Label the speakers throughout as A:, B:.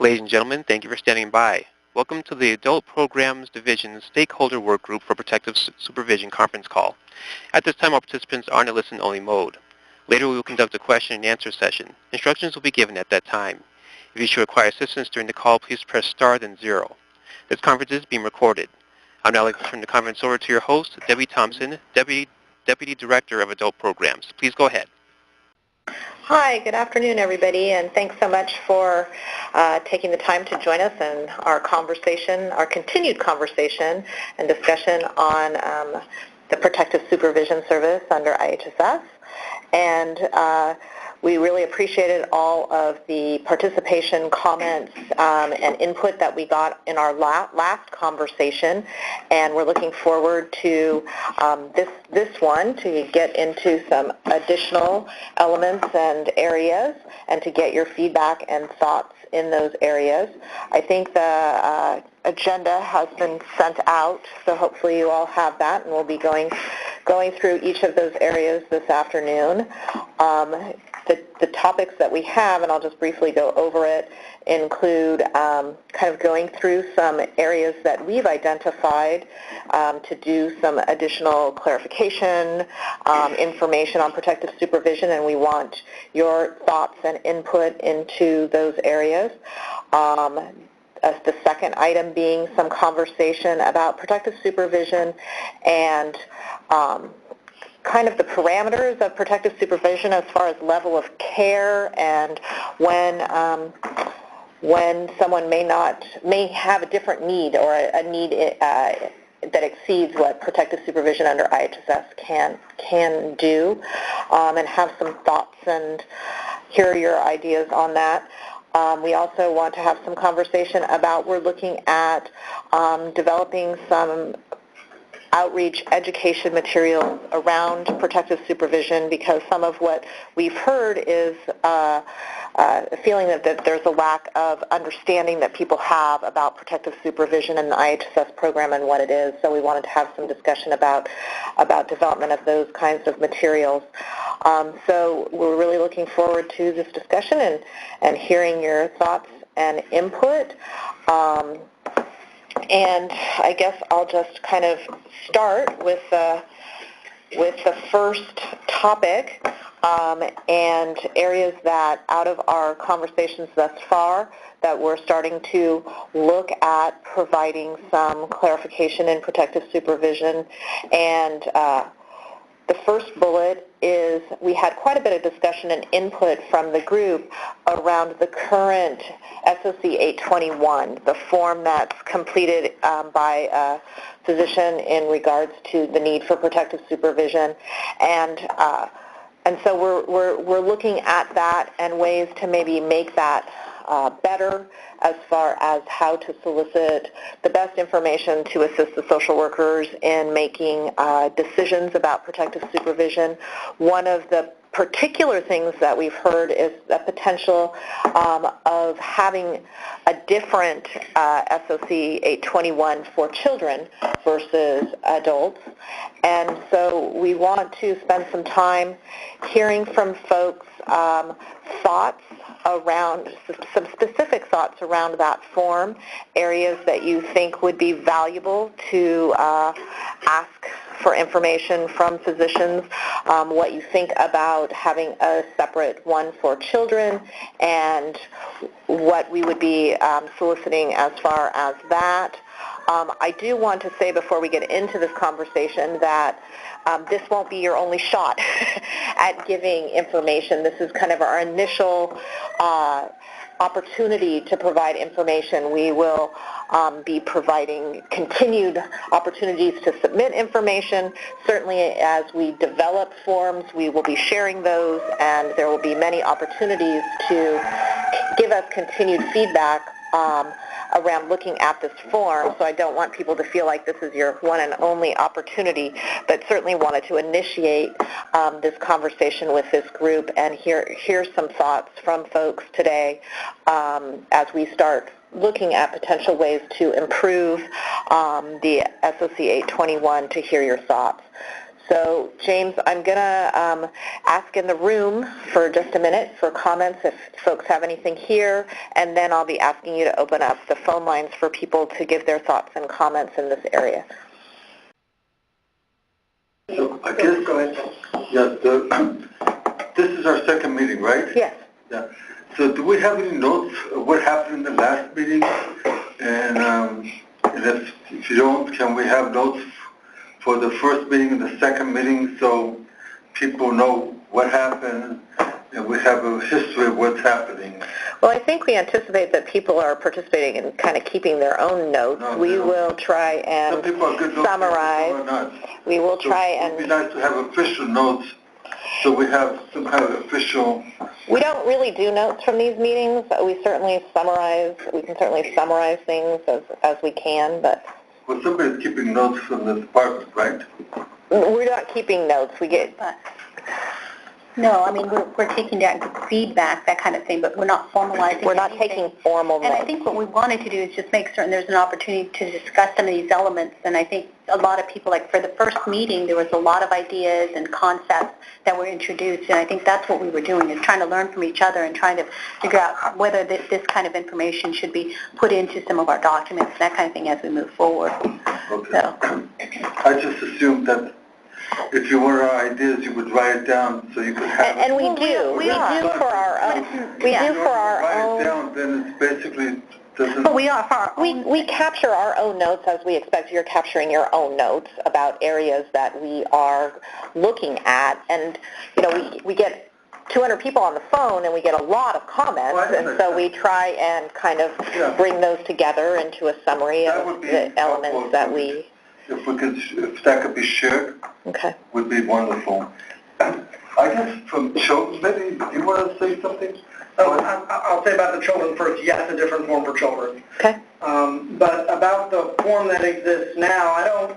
A: Ladies and gentlemen, thank you for standing by. Welcome to the Adult Programs Division Stakeholder Work Group for Protective Supervision conference call. At this time, all participants are in a listen-only mode. Later, we will conduct a question-and-answer session. Instructions will be given at that time. If you should require assistance during the call, please press star then 0. This conference is being recorded. I'd now like to turn the conference over to your host, Debbie Thompson, Deputy Director of Adult Programs. Please go ahead.
B: Hi, good afternoon, everybody, and thanks so much for taking the time to join us in our conversation, our continued conversation and discussion on the Protective Supervision Service under IHSS. And we really appreciated all of the participation, comments, and input that we got in our last conversation, and we're looking forward to this one to get into some additional elements and areas and to get your feedback and thoughts in those areas. I think the agenda has been sent out, so hopefully you all have that, and we'll be going through each of those areas this afternoon. The topics that we have, and I'll just briefly go over it, include kind of going through some areas that we've identified to do some additional clarification, information on protective supervision, and we want your thoughts and input into those areas. The second item being some conversation about protective supervision and kind of the parameters of protective supervision as far as level of care and when someone may have a different need or a need that exceeds what protective supervision under IHSS can do, and have some thoughts and hear your ideas on that. We also want to have some conversation about, we're looking at developing some outreach education materials around protective supervision, because some of what we've heard is a feeling that there's a lack of understanding that people have about protective supervision and the IHSS program and what it is. So we wanted to have some discussion about development of those kinds of materials. So we're really looking forward to this discussion and hearing your thoughts and input. And I guess I'll just kind of start with the first topic and areas that, out of our conversations thus far, that we're starting to look at providing some clarification in protective supervision. And the first bullet is, we had quite a bit of discussion and input from the group around the current SOC 821, the form that's completed by a physician in regards to the need for protective supervision. And so we're looking at that and ways to maybe make that better as far as how to solicit the best information to assist the social workers in making decisions about protective supervision. One of the particular things that we've heard is the potential of having a different SOC 821 for children versus adults. And so we want to spend some time hearing from folks thoughts around, some specific thoughts around that form, areas that you think would be valuable to ask for information from physicians, what you think about having a separate one for children, and what we would be soliciting as far as that. I do want to say before we get into this conversation that this won't be your only shot at giving information. This is kind of our initial opportunity to provide information. We will be providing continued opportunities to submit information. Certainly as we develop forms, we will be sharing those, and there will be many opportunities to give us continued feedback around looking at this form. So I don't want people to feel like this is your one and only opportunity, but certainly wanted to initiate this conversation with this group and hear some thoughts from folks today as we start looking at potential ways to improve the SOC 821, to hear your thoughts. So, James, I'm going to ask in the room for just a minute for comments if folks have anything here, and then I'll be asking you to open up the phone lines for people to give their thoughts and comments in this area.
C: So I guess, go ahead. Yes, this is our second meeting, right?
B: Yes.
C: Yeah. So do we have any notes of what happened in the last meeting? And if you don't, can we have notes for the first meeting and the second meeting so people know what happened and we have a history of what's happening?
B: Well, I think we anticipate that people are participating in kind of keeping their own notes. We will try and
C: some people are good notes,
B: summarize.
C: some are not.
B: We will try and...
C: It would be nice to have official notes so we have some kind of official...
B: We don't really do notes from these meetings. We certainly summarize. We can certainly summarize things as we can, but...
C: Well, somebody's keeping notes from the department, right?
B: We're not keeping notes. We get...
D: No, I mean, we're taking that feedback, that kind of thing, but we're not formalizing
B: We're not
D: anything.
B: taking formal notes.
D: And I think what we wanted to do is just make certain there's an opportunity to discuss some of these elements, and I think a lot of people, like for the first meeting, there was a lot of ideas and concepts that were introduced, and I think that's what we were doing, is trying to learn from each other and trying to figure out whether this kind of information should be put into some of our documents, that kind of thing, as we move forward.
C: Okay.
D: So.
C: I just assumed that if you wanted our ideas, you would write it down so you could have
B: and we
C: it.
B: do. We do for our own. We do for our
C: write
B: own.
C: it down, then it's basically doesn't...
D: But we are for our own.
B: We capture our own notes as we expect you're capturing your own notes about areas that we are looking at. And, you know, we get 200 people on the phone and we get a lot of comments, and so we try and kind of bring those together into a summary of the elements that we...
C: If that could be shared, would be wonderful. I guess from children, maybe you want to say something?
E: I'll say about the children first. Yes, a different form for children.
B: Okay.
E: But about the form that exists now,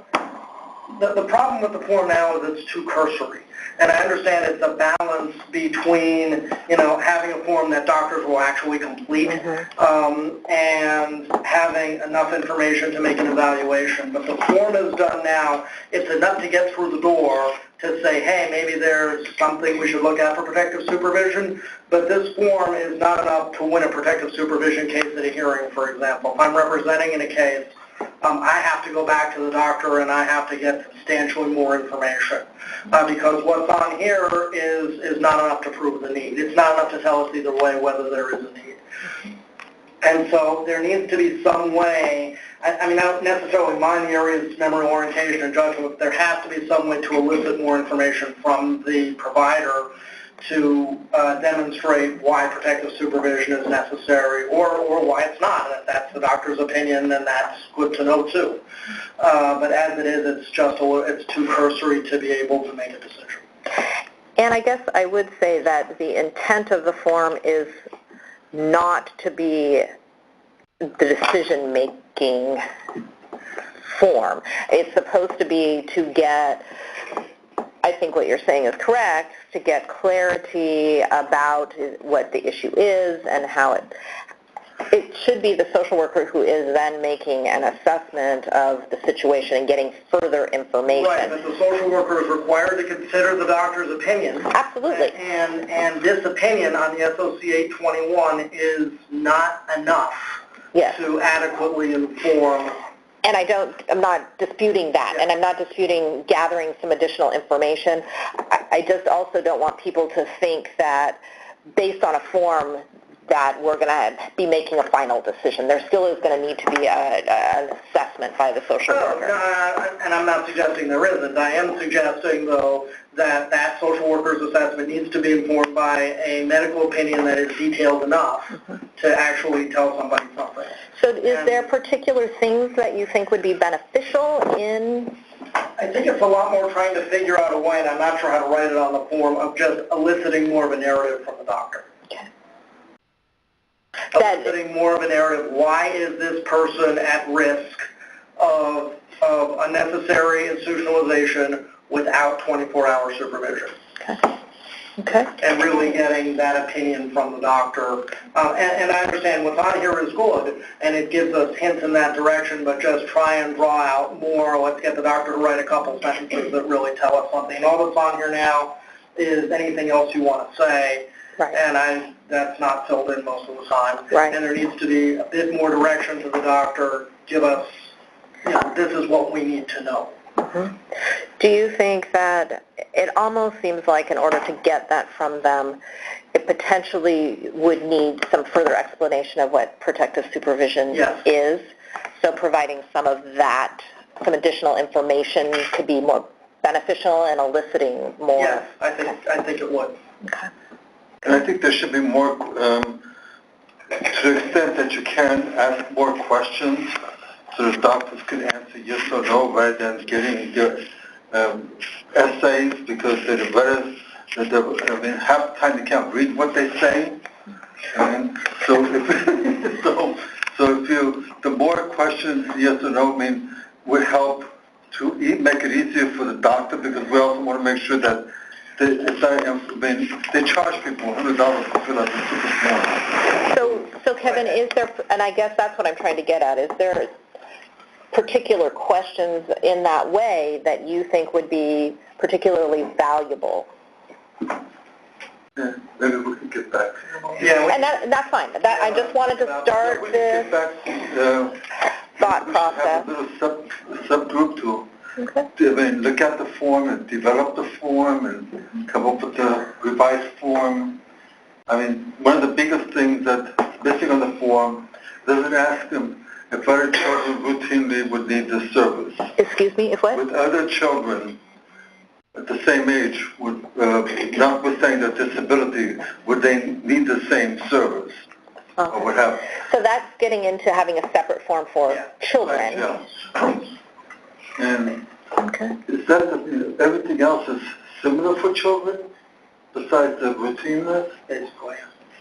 E: the problem with the form now is it's too cursory. And I understand it's a balance between, having a form that doctors will actually complete and having enough information to make an evaluation. But the form is done now. It's enough to get through the door to say, hey, maybe there's something we should look at for protective supervision. But this form is not enough to win a protective supervision case at a hearing, for example. If I'm representing in a case, I have to go back to the doctor and I have to get substantially more information because what's on here is not enough to prove the need. It's not enough to tell us either way whether there is a need. And so there needs to be some way, I mean, I don't necessarily mind the areas memory, orientation, and judgment, but there has to be some way to elicit more information from the provider to demonstrate why protective supervision is necessary or why it's not. And if that's the doctor's opinion, then that's good to know too. But as it is, it's too cursory to be able to make a decision.
B: And I guess I would say that the intent of the form is not to be the decision-making form. It's supposed to be to get, I think what you're saying is correct, to get clarity about what the issue is and how it should be the social worker who is then making an assessment of the situation and getting further information.
E: Right, but the social worker is required to consider the doctor's opinion.
B: Absolutely.
E: And this opinion on the SOC 821 is not enough to adequately inform.
B: And I'm not disputing that, and I'm not disputing gathering some additional information. I just also don't want people to think that based on a form that we're going to be making a final decision. There still is going to need to be an assessment by the social worker.
E: And I'm not suggesting there isn't. I am suggesting, though, that social worker's assessment needs to be informed by a medical opinion that is detailed enough to actually tell somebody something.
B: So is there particular things that you think would be beneficial in...
E: I think it's a lot more trying to figure out a way, and I'm not sure how to write it on the form, of just eliciting more of a narrative from the doctor.
B: Okay.
E: Eliciting more of a narrative. Why is this person at risk of unnecessary institutionalization without 24-hour supervision?
B: Okay. Okay.
E: and really getting that opinion from the doctor. And I understand what's on here is good, and it gives us hints in that direction, but just try and draw out more. Let's get the doctor to write a couple sentences that really tell us something. And all that's on here now is anything else you want to say,
B: Right.
E: and that's not filled in most of the time.
B: Right.
E: And there needs to be a bit more direction to the doctor. Give us, this is what we need to know.
B: Mm-hmm. Do you think that it almost seems like in order to get that from them, it potentially would need some further explanation of what protective supervision is? So providing some of that, some additional information could be more beneficial and eliciting more?
E: Yes, I think it would.
B: Okay.
C: And I think there should be more, to the extent that you can ask more questions, so the doctors can answer yes or no rather than getting their essays, because they're better. Half the time they can't read what they say. And so if the more questions, yes or no, would help to make it easier for the doctor, because we also want to make sure that they charge people $100 to fill out the super form.
B: So Kevin, is there, and I guess that's what I'm trying to get at, is there particular questions in that way that you think would be particularly valuable?
C: Yeah, maybe we can get back.
B: Yeah, and that's fine. I just wanted to start this thought process.
C: Have a little subgroup to
B: Okay.
C: look at the form and develop the form and come up with the revised form. One of the biggest things that's missing on the form doesn't ask them if other children routinely would need this service.
B: Excuse me, if what?
C: With other children at the same age, notwithstanding their disability, would they need the same service? Or what have?
B: So that's getting into having a separate form for children.
C: Right, yeah. And
B: Okay.
C: is that everything else is similar for children besides the routineness?
E: Basically.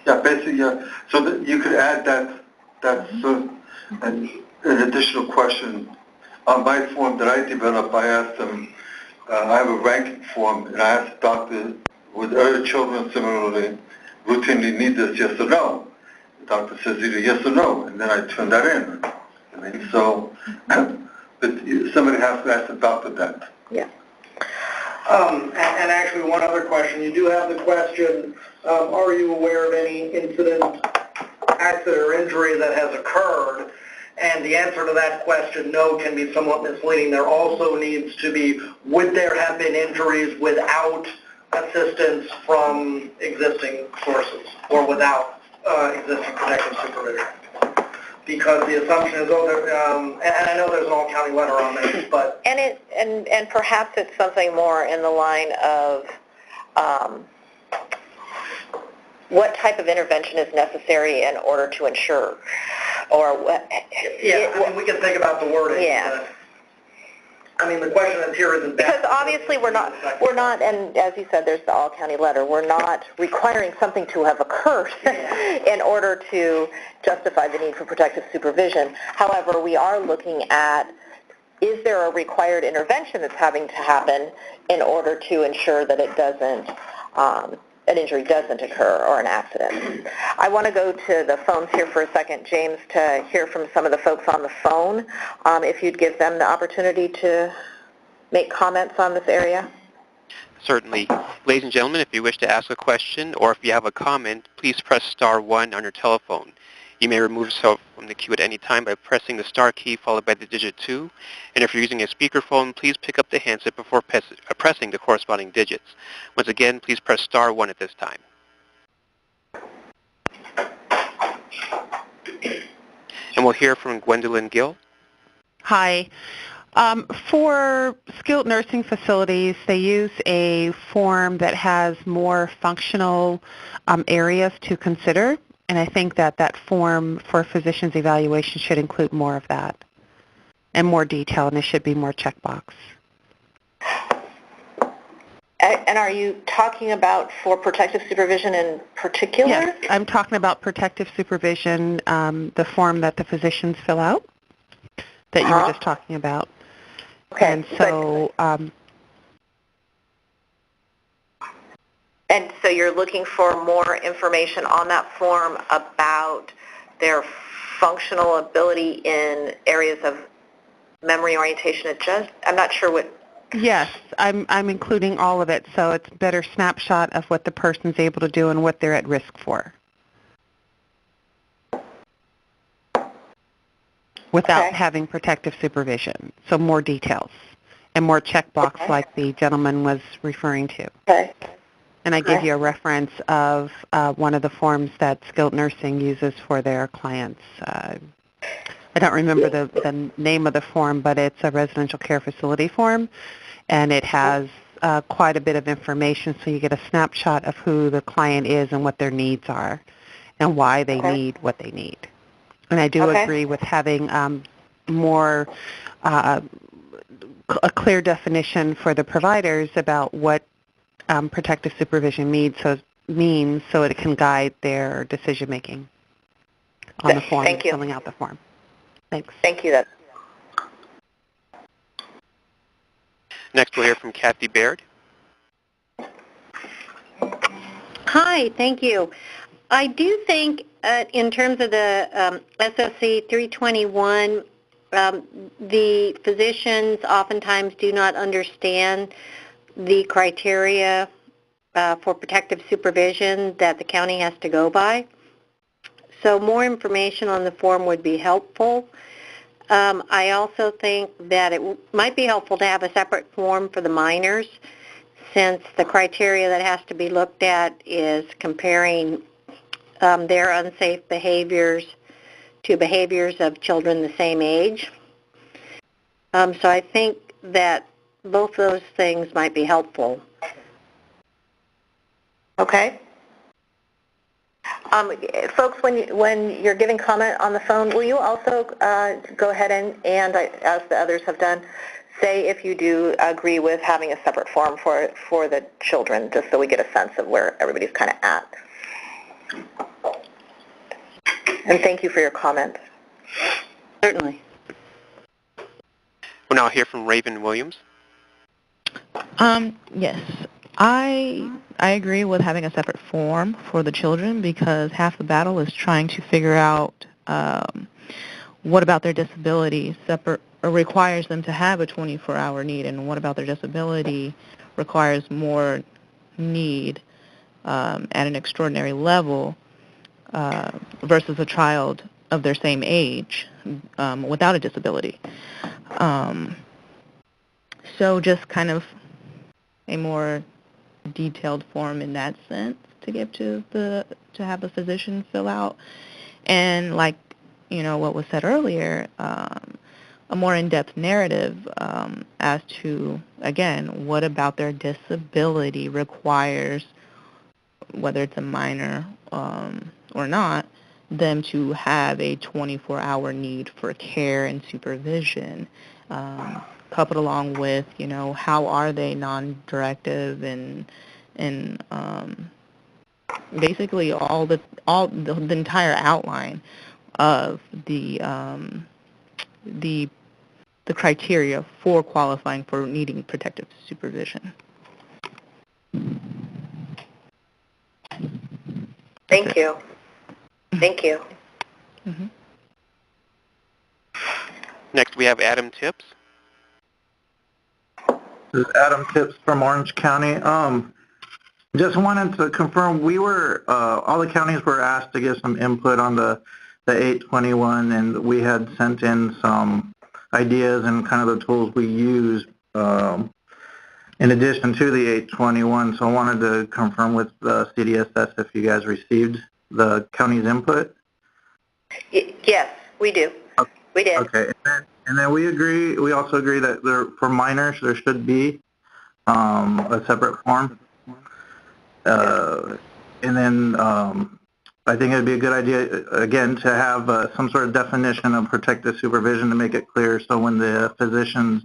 C: Yeah, basically, yeah. So that you could add that sort of an additional question. On my form that I developed, I asked them, I have a ranking form, and I asked the doctor, would other children similarly routinely need this, yes or no? The doctor says either yes or no, and then I turn that in. But somebody has to ask the doctor that.
B: Yeah.
E: And actually, one other question. You do have the question, are you aware of any incident, accident, or injury that has occurred? And the answer to that question, no, can be somewhat misleading. There also needs to be, would there have been injuries without assistance from existing sources or without existing protective supervision? Because the assumption is, and I know there's an all-county letter on this, but...
B: And perhaps it's something more in the line of what type of intervention is necessary in order to ensure, or what...
E: Yeah, we can think about the wording.
B: Yeah.
E: The question that's here isn't that.
B: Because obviously we're not, and as you said, there's the all-county letter, we're not requiring something to have occurred in order to justify the need for protective supervision. However, we are looking at, is there a required intervention that's having to happen in order to ensure that it doesn't, an injury doesn't occur or an accident. I want to go to the phones here for a second, James, to hear from some of the folks on the phone. If you'd give them the opportunity to make comments on this area.
A: Certainly. Ladies and gentlemen, if you wish to ask a question or if you have a comment, please press star 1 on your telephone. You may remove yourself from the queue at any time by pressing the star key followed by the digit 2. And if you're using a speakerphone, please pick up the handset before pressing the corresponding digits. Once again, please press star 1 at this time. And we'll hear from Gwendolyn Gill.
F: Hi. For skilled nursing facilities, they use a form that has more functional areas to consider, and I think that form for physician's evaluation should include more of that and more detail, and there should be more checkbox.
B: And are you talking about for protective supervision in particular?
F: Yes, I'm talking about protective supervision, the form that the physicians fill out that you were just talking about.
B: Okay.
F: And so...
B: And so you're looking for more information on that form about their functional ability in areas of memory, orientation, adjust. I'm not sure what.
F: Yes, I'm including all of it, so it's a better snapshot of what the person's able to do and what they're at risk for, without having protective supervision. So more details and more checkbox like the gentleman was referring to.
B: Okay.
F: And I gave you a reference of one of the forms that skilled nursing uses for their clients. I don't remember the name of the form, but it's a residential care facility form, and it has quite a bit of information, so you get a snapshot of who the client is and what their needs are and why they need what they need. And I do agree with having more a clear definition for the providers about what protective supervision means so it can guide their decision making on the form and filling out the form. Thanks.
B: Thank you.
A: Next, we'll hear from Kathy Baird.
D: Hi, thank you. I do think in terms of the SOC 321, the physicians oftentimes do not understand the criteria for protective supervision that the county has to go by. So more information on the form would be helpful. I also think that it might be helpful to have a separate form for the minors, since the criteria that has to be looked at is comparing their unsafe behaviors to behaviors of children the same age. So I think that both those things might be helpful.
B: Okay. Folks, when you're giving comment on the phone, will you also go ahead and as the others have done, say if you do agree with having a separate form for the children, just so we get a sense of where everybody's kind of at. And thank you for your comment.
D: Certainly.
A: We'll now hear from Raven Williams.
G: Yes. I agree with having a separate form for the children, because half the battle is trying to figure out what about their disability requires them to have a 24-hour need, and what about their disability requires more need at an extraordinary level versus a child of their same age without a disability. So just kind of a more detailed form in that sense to give to have the physician fill out, and like what was said earlier, a more in-depth narrative as to, again, what about their disability requires, whether it's a minor or not, them to have a 24-hour need for care and supervision, coupled along with, how are they non-directive and basically the entire outline of the criteria for qualifying for needing protective supervision.
B: Thank you. Thank you.
G: Mm-hmm.
A: Next, we have Adam Tips.
H: This is Adam Tips from Orange County. Just wanted to confirm, we were, all the counties were asked to give some input on the 821, and we had sent in some ideas and kind of the tools we use in addition to the 821. So I wanted to confirm with the CDSS if you guys received the county's input.
B: Yes, we do.
H: Okay.
B: We did.
H: Okay, and then we also agree that for minors there should be a separate form. And then I think it would be a good idea, again, to have some sort of definition of protective supervision to make it clear, so when the physicians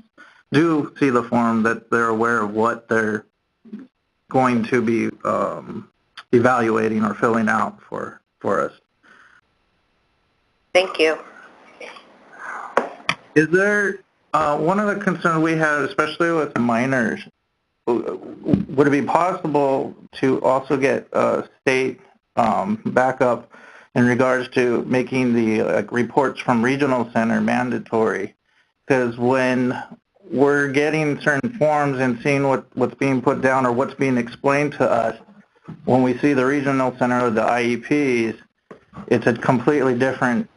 H: do see the form that they're aware of what they're going to be evaluating or filling out for us.
B: Thank you.
H: Is there one of the concerns we have, especially with minors, would it be possible to also get state backup in regards to making the reports from regional center mandatory? Because when we're getting certain forms and seeing what's being put down or what's being explained to us, when we see the regional center or the IEPs, it's a completely different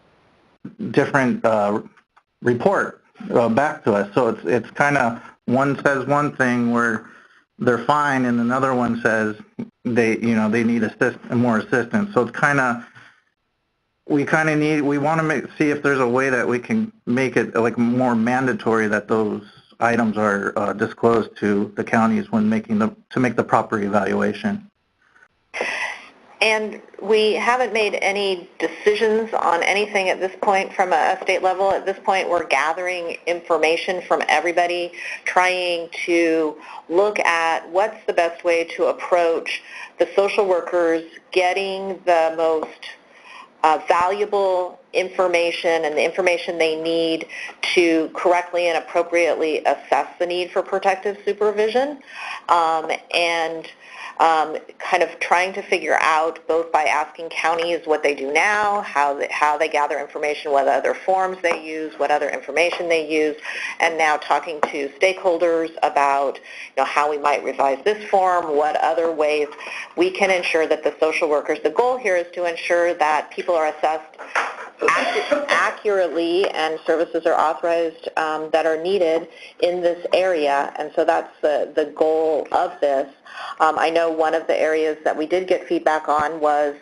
H: report back to us. So it's kind of, one says one thing where they're fine, and another one says they need more assistance. So it's we want to see if there's a way that we can make it like more mandatory that those items are disclosed to the counties when to make the proper evaluation.
B: And we haven't made any decisions on anything at this point from a state level. At this point, we're gathering information from everybody, trying to look at what's the best way to approach the social workers getting the most valuable information and the information they need to correctly and appropriately assess the need for protective supervision, and kind of trying to figure out, both by asking counties what they do now, how they gather information, what other forms they use, what other information they use, and now talking to stakeholders about how we might revise this form, what other ways we can ensure that the social workers, the goal here is to ensure that people are assessed accurately and services are authorized that are needed in this area, and so that's the goal of this. I know one of the areas that we did get feedback on was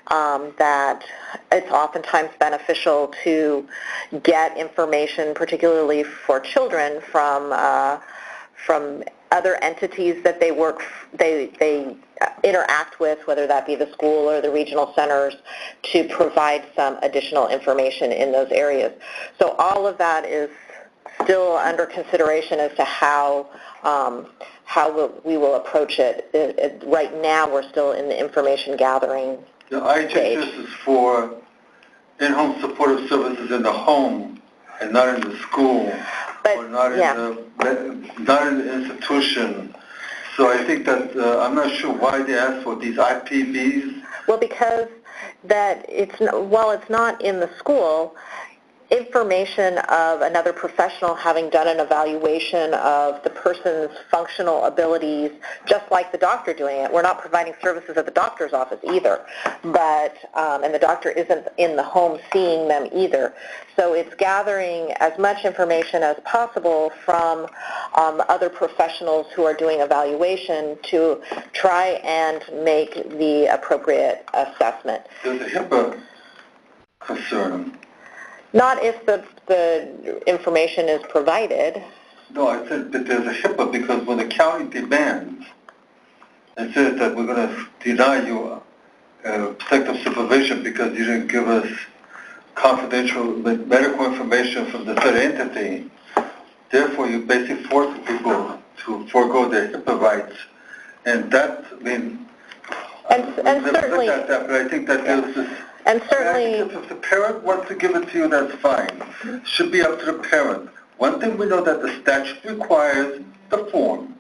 B: that it's oftentimes beneficial to get information, particularly for children, from other entities that they interact with, whether that be the school or the regional centers, to provide some additional information in those areas. So all of that is still under consideration as to how we will approach it. Right now, we're still in the information gathering
C: I think this is for in-home supportive services in the home and not in the school, or not in the institution. So I think that I'm not sure why they asked for these IPVs.
B: Well, because while it's not in the school, information of another professional having done an evaluation of the person's functional abilities, just like the doctor doing it. We're not providing services at the doctor's office either, but and the doctor isn't in the home seeing them either. So it's gathering as much information as possible from other professionals who are doing evaluation to try and make the appropriate assessment.
C: There's a HIPAA concern.
B: Not if the information is provided.
C: No, I said that there's a HIPAA because when the county demands and says that we're going to deny you protective supervision because you didn't give us confidential medical information from the third entity, therefore you basically force people to forego their HIPAA rights. And that, I mean,
B: and certainly,
C: looked at that, but I think that there's this.
B: And certainly,
C: if the parent wants to give it to you, that's fine. It should be up to the parent. One thing we know that the statute requires the form.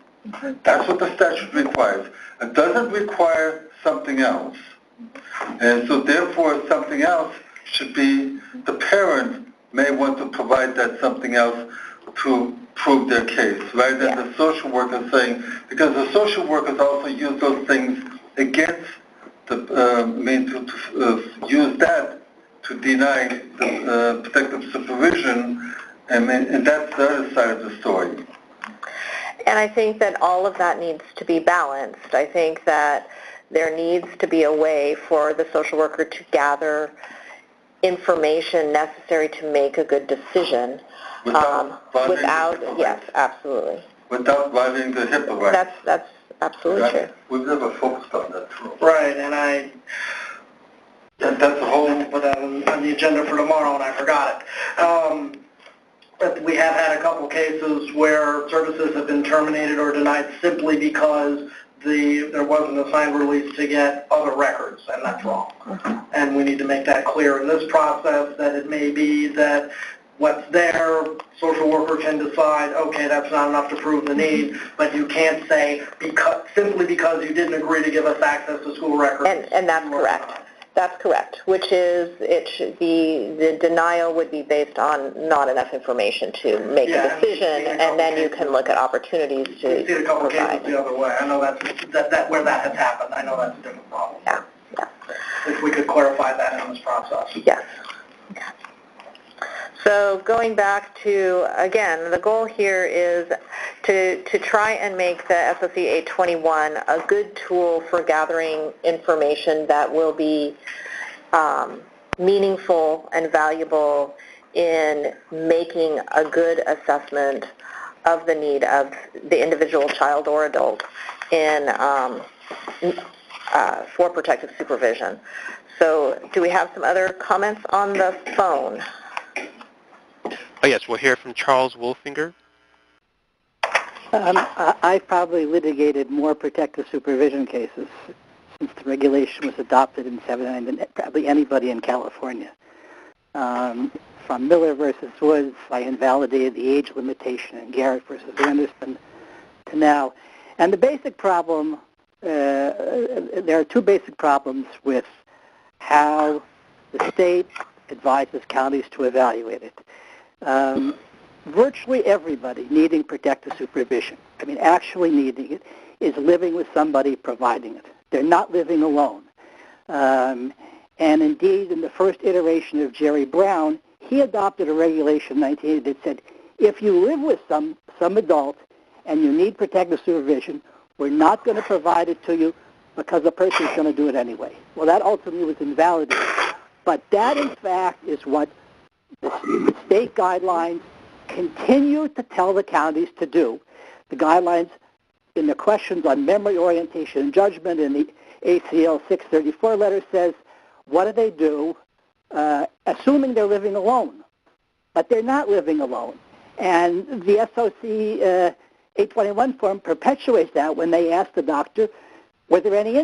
C: That's what the statute requires. It doesn't require something else. And so therefore something else should be, the parent may want to provide that something else to prove their case, rather than the social worker saying, because the social workers also use those things against to use that to deny the protective supervision, and that's the other side of the story.
B: And I think that all of that needs to be balanced. I think that there needs to be a way for the social worker to gather information necessary to make a good decision. Yes, absolutely.
C: Without violating the HIPAA rights.
B: That's absolutely true.
C: We've never focused on that too.
E: Right, and that's a whole, put that on the agenda for tomorrow, and I forgot it. But we have had a couple cases where services have been terminated or denied simply because there wasn't a signed release to get other records, and that's wrong. And we need to make that clear in this process, that it may be that what's there. Social worker can decide, okay, that's not enough to prove the need, but you can't say simply because you didn't agree to give us access to school records.
B: And that's correct. That's correct, which is the denial would be based on not enough information to make a decision, and then you can look at opportunities to
E: I've seen a couple cases the other way. I know that's where that has happened. I know that's a different problem.
B: Yeah.
E: If we could clarify that in this process.
B: Yes. So going back to, again, the goal here is to try and make the SOC 821 a good tool for gathering information that will be meaningful and valuable in making a good assessment of the need of the individual child or adult for protective supervision. So do we have some other comments on the phone?
A: Oh, yes, we'll hear from Charles Wolfinger.
I: I've probably litigated more protective supervision cases since the regulation was adopted in '79 than probably anybody in California. From Miller versus Woods, I invalidated the age limitation in Garrett versus Anderson to now. And the basic problem, there are two basic problems with how the state advises counties to evaluate it. Virtually everybody needing protective supervision, I mean actually needing it, is living with somebody providing it. They're not living alone. And indeed, in the first iteration of Jerry Brown, he adopted a regulation in 1980 that said, if you live with some adult and you need protective supervision, we're not going to provide it to you because the person's going to do it anyway. Well, that ultimately was invalidated. But that, in fact, is what the state guidelines continue to tell the counties to do. The guidelines in the questions on memory, orientation, and judgment in the ACL 634 letter says, what do they do, assuming they're living alone? But they're not living alone. And the SOC 821 form perpetuates that when they ask the doctor, were there any